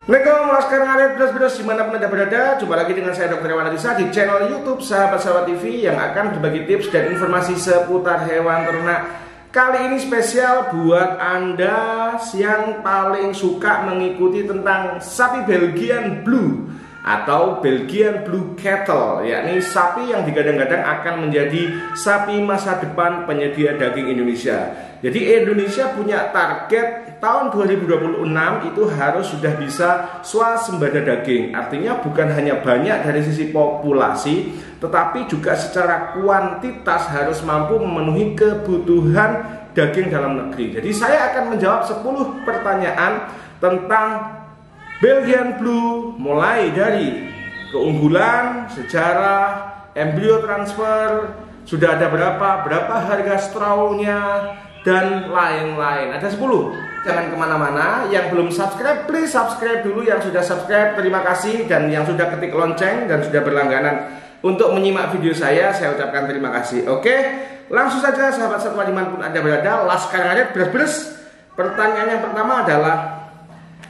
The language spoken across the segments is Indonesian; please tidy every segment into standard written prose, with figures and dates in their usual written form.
Assalamualaikum, Laskar Ngarit Bros dimanapun Anda berada. Jumpa lagi dengan saya Dr. Hewan Adisa di channel YouTube Sahabat-Sahabat TV yang akan berbagi tips dan informasi seputar hewan ternak. Kali ini spesial buat Anda yang paling suka mengikuti tentang sapi Belgian Blue atau Belgian Blue Cattle, yakni sapi yang digadang-gadang akan menjadi sapi masa depan penyedia daging Indonesia. Jadi Indonesia punya target tahun 2026 itu harus sudah bisa swasembada daging. Artinya bukan hanya banyak dari sisi populasi, tetapi juga secara kuantitas harus mampu memenuhi kebutuhan daging dalam negeri. Jadi saya akan menjawab 10 pertanyaan tentang Belgian Blue, mulai dari keunggulan, sejarah, embrio transfer, sudah ada berapa harga strawnya, dan lain-lain. Ada 10. Jangan kemana-mana. Yang belum subscribe, please subscribe dulu. Yang sudah subscribe, terima kasih. Dan yang sudah ketik lonceng dan sudah berlangganan untuk menyimak video saya ucapkan terima kasih. Oke, langsung saja sahabat-sahabat dimanapun Anda berada. Laskar Ngarit Bros. Pertanyaan yang pertama adalah,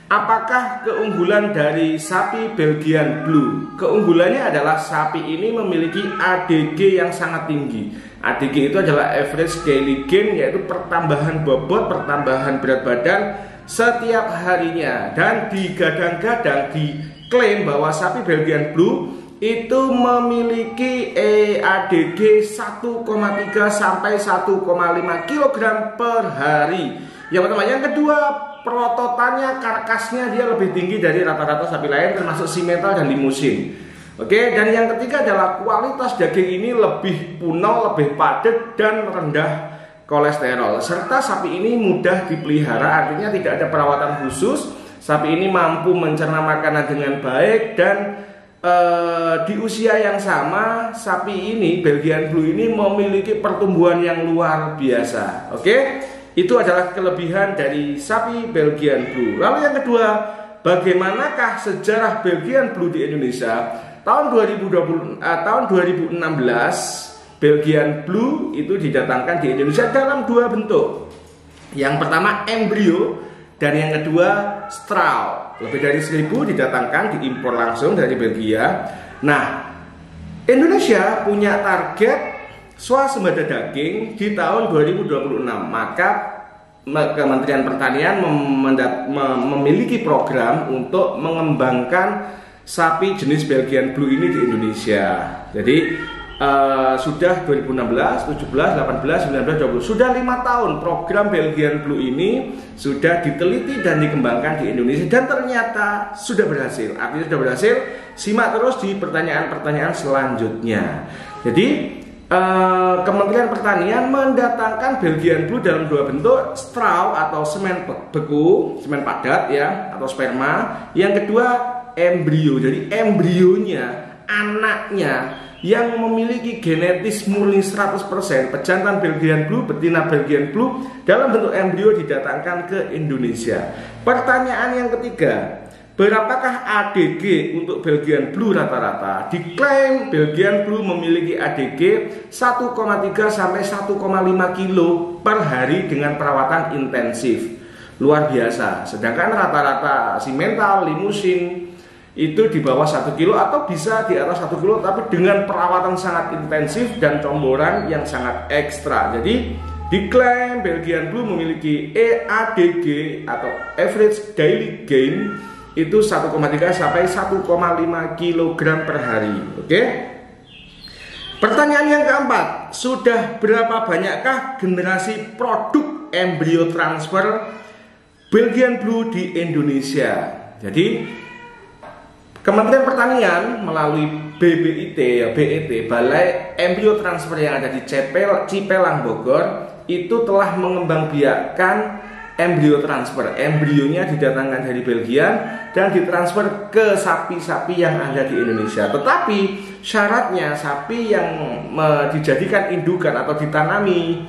apakah keunggulan dari sapi Belgian Blue? Keunggulannya adalah sapi ini memiliki ADG yang sangat tinggi. ADG itu adalah average daily gain, yaitu pertambahan bobot, pertambahan berat badan setiap harinya. Dan digadang-gadang diklaim bahwa sapi Belgian Blue itu memiliki ADG 1,3 sampai 1,5 kg per hari. Yang pertama. Yang kedua, perototannya, karkasnya dia lebih tinggi dari rata-rata sapi lain termasuk simental dan limusin. Oke, dan yang ketiga adalah kualitas daging ini lebih punau, lebih padat dan rendah kolesterol. Serta sapi ini mudah dipelihara, artinya tidak ada perawatan khusus. Sapi ini mampu mencerna makanan dengan baik dan di usia yang sama sapi ini, Belgian Blue ini memiliki pertumbuhan yang luar biasa. Oke, itu adalah kelebihan dari sapi Belgian Blue. Lalu yang kedua, bagaimanakah sejarah Belgian Blue di Indonesia? Tahun 2016 Belgian Blue itu didatangkan di Indonesia dalam 2 bentuk. Yang pertama embrio dan yang kedua straw. Lebih dari 1000 didatangkan, diimpor langsung dari Belgia. Nah, Indonesia punya target swasembada daging di tahun 2026. Maka Kementerian Pertanian memiliki program untuk mengembangkan sapi jenis Belgian Blue ini di Indonesia. Jadi sudah 2016, 17, 18, 19, 20, sudah 5 tahun program Belgian Blue ini sudah diteliti dan dikembangkan di Indonesia dan ternyata sudah berhasil. Artinya sudah berhasil. Simak terus di pertanyaan-pertanyaan selanjutnya. Jadi Kementerian Pertanian mendatangkan Belgian Blue dalam 2 bentuk, straw atau semen beku, semen padat ya, atau sperma. Yang kedua embrio. Jadi embrionya, anaknya yang memiliki genetis murni 100%, pejantan Belgian Blue, betina Belgian Blue dalam bentuk embrio didatangkan ke Indonesia. Pertanyaan yang ketiga, berapakah ADG untuk Belgian Blue rata-rata? Diklaim Belgian Blue memiliki ADG 1,3 sampai 1,5 kilo per hari dengan perawatan intensif. Luar biasa. Sedangkan rata-rata simental, limusin itu di bawah 1 kilo atau bisa di atas 1 kilo, tapi dengan perawatan sangat intensif dan comboran yang sangat ekstra. Jadi diklaim Belgian Blue memiliki ADG atau average daily gain itu 1,3 sampai 1,5 kg per hari. Oke. Pertanyaan yang keempat, sudah berapa banyakkah generasi produk embrio transfer Belgian Blue di Indonesia? Jadi Kementerian Pertanian melalui BBIT ya, BET, Balai Embrio Transfer yang ada di Cipelang Bogor itu telah mengembangbiakkan embrio transfer. Embrionya didatangkan dari Belgia dan ditransfer ke sapi-sapi yang ada di Indonesia. Tetapi syaratnya sapi yang dijadikan indukan atau ditanami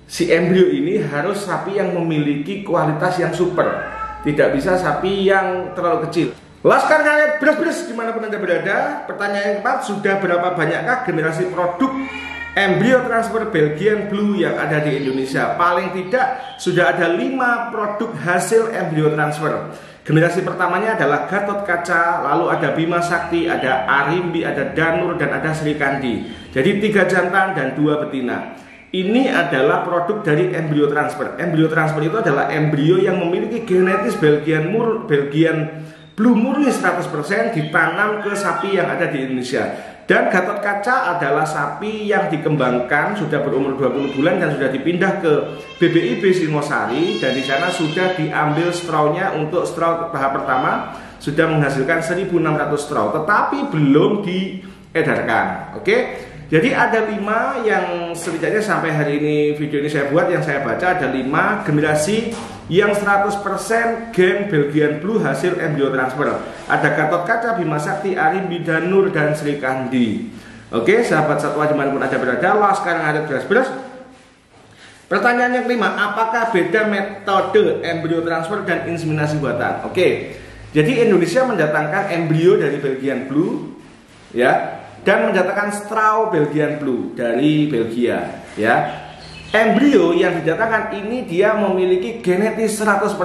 si embrio ini harus sapi yang memiliki kualitas yang super. Tidak bisa sapi yang terlalu kecil. Laskar Ngarit Bros dimanapun Anda berada. Pertanyaan yang keempat, sudah berapa banyakkah generasi produk embrio transfer Belgian Blue yang ada di Indonesia? Paling tidak sudah ada 5 produk hasil embrio transfer. Generasi pertamanya adalah Gatot Kaca, lalu ada Bima Sakti, ada Arimbi, ada Danur, dan ada Sri Kandi. Jadi 3 jantan dan 2 betina. Ini adalah produk dari embrio transfer. Embrio transfer itu adalah embrio yang memiliki genetis Belgian Blue murni 100% ditanam ke sapi yang ada di Indonesia. Dan Gatot Kaca adalah sapi yang dikembangkan sudah berumur 20 bulan dan sudah dipindah ke BBIB Singosari, dan di sana sudah diambil strawnya. Untuk straw tahap pertama sudah menghasilkan 1.600 straw, tetapi belum diedarkan. Oke. Jadi ada 5 yang setidaknya sampai hari ini video ini saya buat, yang saya baca ada 5 generasi yang 100% gen Belgian Blue hasil embrio transfer. Ada Gatot Kaca, Bima Sakti, Arimbi, Danur, dan Sri Kandi. Oke, sahabat satwa dimanapun Anda berada, lah sekarang ada beras-beras. Pertanyaan yang kelima, apakah beda metode embrio transfer dan inseminasi buatan? Oke, jadi Indonesia mendatangkan embrio dari Belgian Blue, ya, dan mendatangkan straw Belgian Blue dari Belgia, ya. Embrio yang didatangkan ini dia memiliki genetis 100%,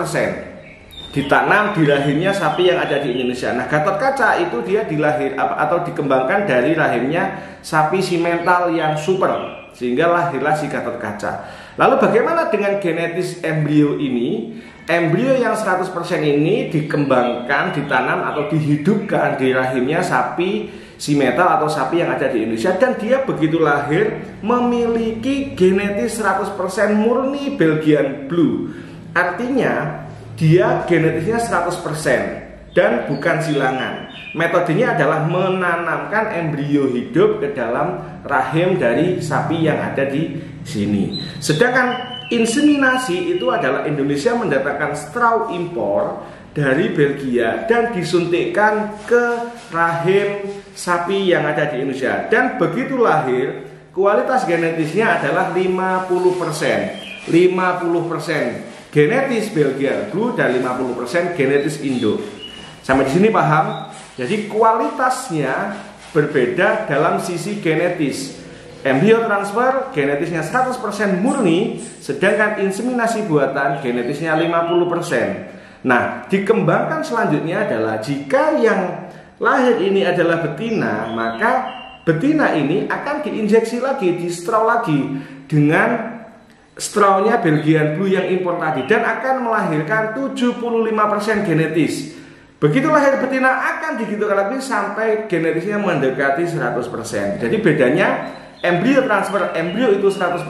ditanam di rahimnya sapi yang ada di Indonesia. Nah, Gatot Kaca itu dia atau dikembangkan dari rahimnya sapi simental yang super, sehingga lahirlah si Gatot Kaca. Lalu bagaimana dengan genetis embrio ini? Embrio yang 100% ini dikembangkan, ditanam atau dihidupkan di rahimnya sapi simental atau sapi yang ada di Indonesia, dan dia begitu lahir memiliki genetis 100% murni Belgian Blue. Artinya dia genetisnya 100% dan bukan silangan. Metodenya adalah menanamkan embrio hidup ke dalam rahim dari sapi yang ada di sini. Sedangkan inseminasi itu adalah Indonesia mendatangkan straw impor dari Belgia dan disuntikkan ke rahim sapi yang ada di Indonesia, dan begitu lahir kualitas genetisnya adalah 50% genetis Belgian Blue dan 50% genetis Indo. Sampai di sini paham? Jadi kualitasnya berbeda dalam sisi genetis. Embrio transfer genetisnya 100% murni, sedangkan inseminasi buatan genetisnya 50%. Nah, dikembangkan selanjutnya adalah jika yang lahir ini adalah betina, maka betina ini akan diinjeksi lagi, di straw lagi dengan strawnya Belgian Blue yang impor tadi, dan akan melahirkan 75% genetis. Begitu lahir betina akan digitukan lagi sampai genetisnya mendekati 100%. Jadi bedanya embrio transfer, embrio itu 100%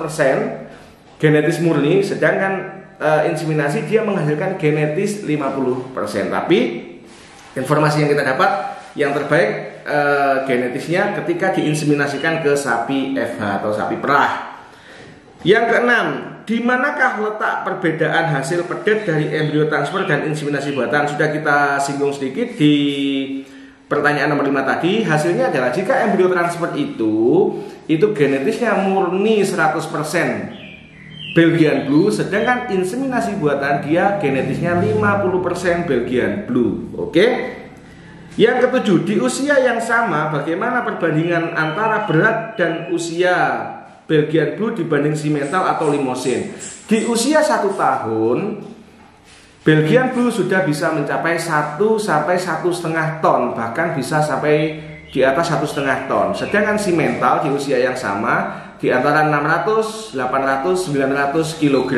genetis murni, sedangkan inseminasi dia menghasilkan genetis 50%. Tapi informasi yang kita dapat yang terbaik genetisnya ketika diinseminasikan ke sapi FH atau sapi perah. Yang keenam, di manakah letak perbedaan hasil pedet dari embrio transfer dan inseminasi buatan? Sudah kita singgung sedikit di pertanyaan nomor 5 tadi. Hasilnya adalah jika embrio transfer itu genetisnya murni 100% Belgian Blue, sedangkan inseminasi buatan dia genetisnya 50% Belgian Blue. Oke. Yang ketujuh, di usia yang sama bagaimana perbandingan antara berat dan usia Belgian Blue dibanding simental atau limosin? Di usia 1 tahun Belgian Blue sudah bisa mencapai 1 sampai 1,5 ton, bahkan bisa sampai di atas 1,5 ton. Sedangkan simental di usia yang sama di antara 600, 800, 900 kg.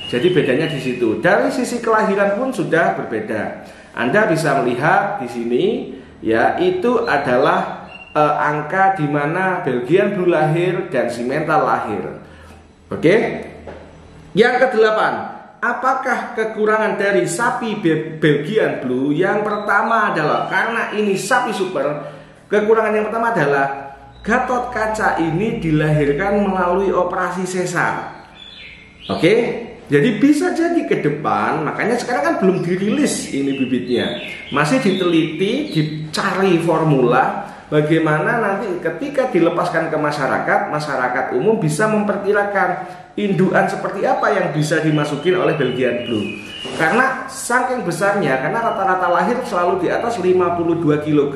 Jadi bedanya di situ. Dari sisi kelahiran pun sudah berbeda. Anda bisa melihat di sini, ya, itu adalah angka di mana Belgian Blue lahir dan simental lahir. Oke. Yang kedelapan, apakah kekurangan dari sapi Belgian Blue? Yang pertama adalah karena ini sapi super. Kekurangan yang pertama adalah Gatot Kaca ini dilahirkan melalui operasi sesar. Oke. Jadi bisa jadi ke depan, makanya sekarang kan belum dirilis ini bibitnya, masih diteliti, dicari formula bagaimana nanti ketika dilepaskan ke masyarakat umum bisa memperkirakan indukan seperti apa yang bisa dimasukin oleh Belgian Blue. Karena saking besarnya, karena rata-rata lahir selalu di atas 52 kg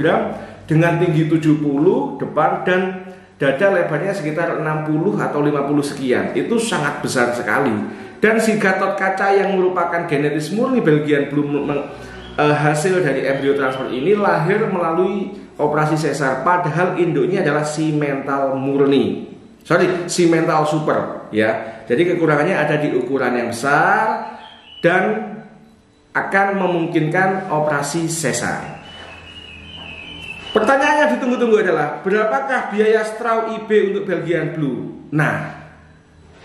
dengan tinggi 70 depan dan dada lebarnya sekitar 60 atau 50 sekian. Itu sangat besar sekali. Dan si Gatot Kaca yang merupakan genetis murni Belgian Blue hasil dari embrio transfer ini lahir melalui operasi sesar, padahal induknya adalah simental murni. Simental super ya. Jadi kekurangannya ada di ukuran yang besar dan akan memungkinkan operasi sesar. Pertanyaan yang ditunggu-tunggu adalah berapakah biaya straw IB untuk Belgian Blue? Nah,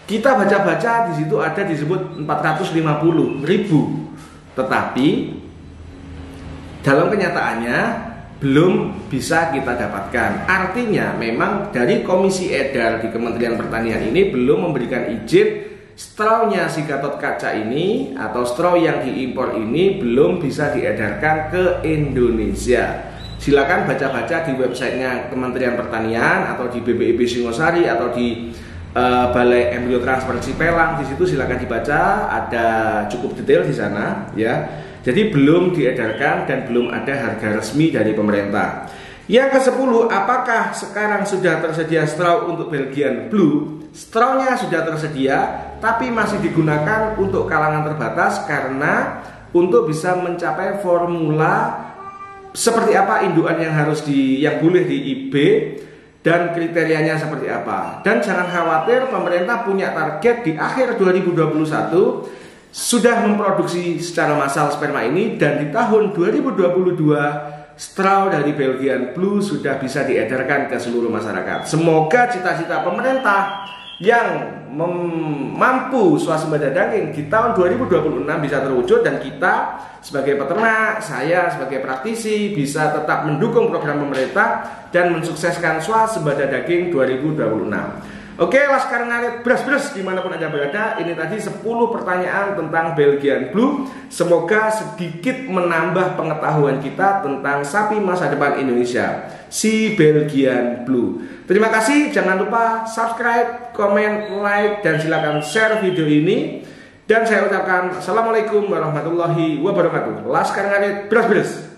kita baca-baca di situ ada disebut 450.000, tetapi dalam kenyataannya belum bisa kita dapatkan. Artinya memang dari Komisi Edar di Kementerian Pertanian ini belum memberikan izin strawnya si Gatot Kaca ini atau straw yang diimpor ini belum bisa diedarkan ke Indonesia. Silakan baca-baca di websitenya Kementerian Pertanian atau di BPIB Singosari atau di Balai Embrio Transfer Cipelang. Di situ silakan dibaca, ada cukup detail di sana ya. Jadi belum diedarkan dan belum ada harga resmi dari pemerintah. Yang ke-10, apakah sekarang sudah tersedia straw untuk Belgian Blue? Strawnya sudah tersedia, tapi masih digunakan untuk kalangan terbatas karena untuk bisa mencapai formula seperti apa indukan yang boleh di IB dan kriterianya seperti apa. Dan jangan khawatir, pemerintah punya target di akhir 2021 sudah memproduksi secara massal sperma ini, dan di tahun 2022 straw dari Belgian Blue sudah bisa diedarkan ke seluruh masyarakat. Semoga cita-cita pemerintah yang mampu swasembada daging di tahun 2026 bisa terwujud, dan kita sebagai peternak, saya sebagai praktisi bisa tetap mendukung program pemerintah dan mensukseskan swasembada daging 2026. Oke, Laskar Ngarit Bras dimanapun Anda berada, ini tadi 10 pertanyaan tentang Belgian Blue. Semoga sedikit menambah pengetahuan kita tentang sapi masa depan Indonesia, si Belgian Blue. Terima kasih, jangan lupa subscribe, komen, like, dan silakan share video ini. Dan saya ucapkan Assalamualaikum warahmatullahi wabarakatuh. Laskar Ngarit Bras.